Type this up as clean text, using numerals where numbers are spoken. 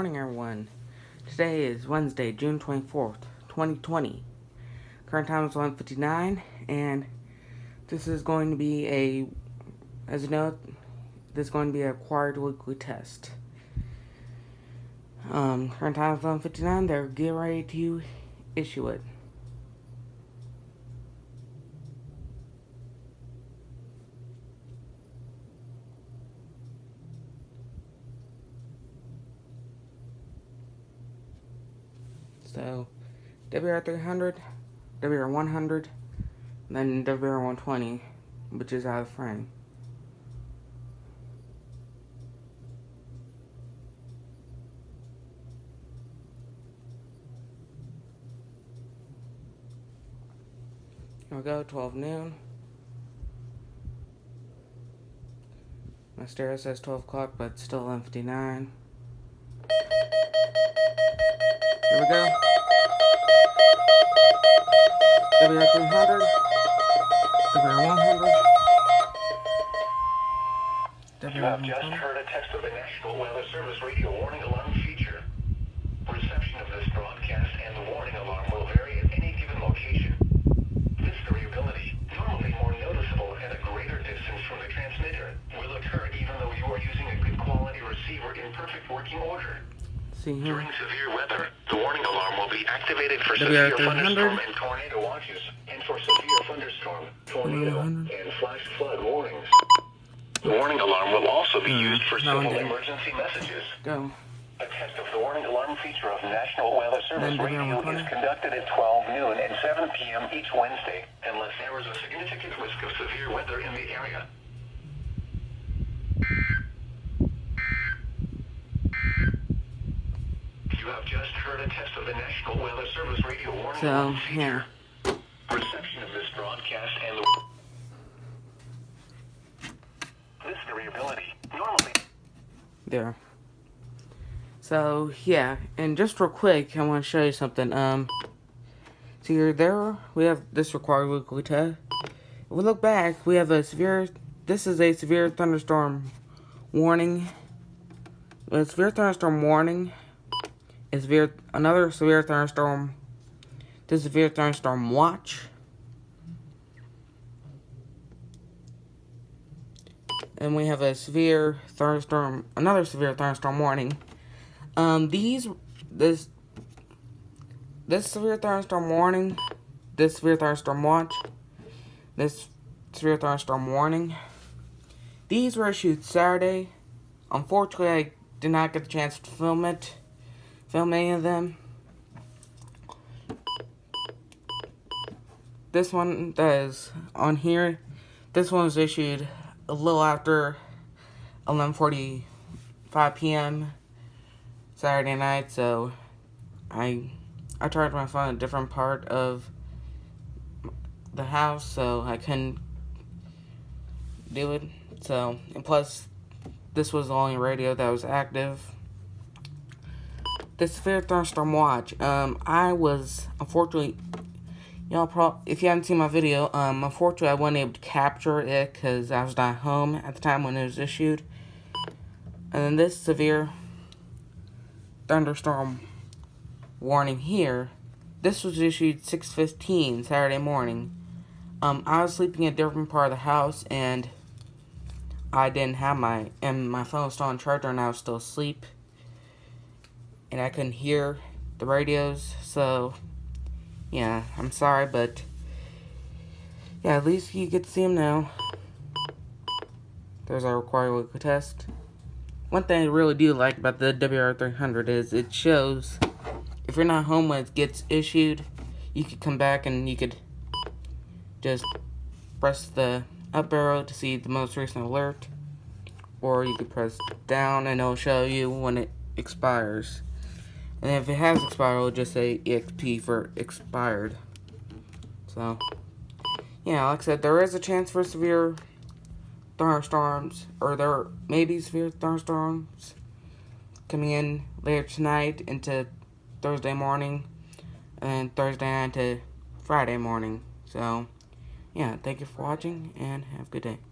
Morning everyone. Today is Wednesday, June 24th, 2020. Current time is 1:59 and this is going to be as you know, this is going to be a required weekly test. Current time is 1:59, they're getting ready to issue it. So, WR300, WR100, then WR120, which is out of frame. Here we go, 12 noon. My stereo says 12 o'clock, but it's still 11:59. Here we go. WR300, WR100, You have just heard a text of the National Weather Service radio warning alarm feature. Reception of this broadcast and the warning alarm will vary at any given location. This variability, normally more noticeable at a greater distance from the transmitter, will occur even though you are using a good quality receiver in perfect working order. During severe weather, the warning alarm will be activated for severe thunderstorm and tornado watches, and for severe thunderstorm, tornado, and flash flood warnings. The warning alarm will also be used for civil emergency messages. Go. A test of the warning alarm feature of National Weather Service radio is conducted at 12 noon and 7 p.m. each Wednesday, unless there is a significant risk of severe weather in the area. You have just heard a test of the National Weather Service radio warning alarm feature. Reception of this broadcast and this variability normally. There. So yeah, and just real quick, I want to show you something. So here, there we have this required weekly test. If we look back, we have this is a severe thunderstorm warning. A severe thunderstorm warning is another severe thunderstorm. This severe thunderstorm watch. And we have another severe thunderstorm warning. This severe thunderstorm warning, this severe thunderstorm watch, this severe thunderstorm warning, these were issued Saturday. Unfortunately, I did not get the chance to film any of them. This one that is on here, this one was issued a little after 11:45 p.m. Saturday night, so I charged my phone in a different part of the house, so I couldn't do it. So, and plus, this was the only radio that was active. This severe thunderstorm watch, I was, unfortunately, if you haven't seen my video, unfortunately I wasn't able to capture it because I was not home at the time when it was issued. And then this severe thunderstorm warning here, this was issued 6:15 Saturday morning. I was sleeping in a different part of the house, and I didn't have my phone was still on charger, and I was still asleep, and I couldn't hear the radios, so yeah, I'm sorry, but yeah, at least you get to see them now. There's our required weekly test. One thing I really do like about the WR300 is it shows if you're not home when it gets issued, you could come back and you could just press the up arrow to see the most recent alert, or you could press down and it'll show you when it expires. And if it has expired, it'll just say EXP for expired. So, yeah, like I said, there is a chance for severe thunderstorms, or there may be severe thunderstorms coming in later tonight into Thursday morning, and Thursday night to Friday morning. So, yeah, thank you for watching, and have a good day.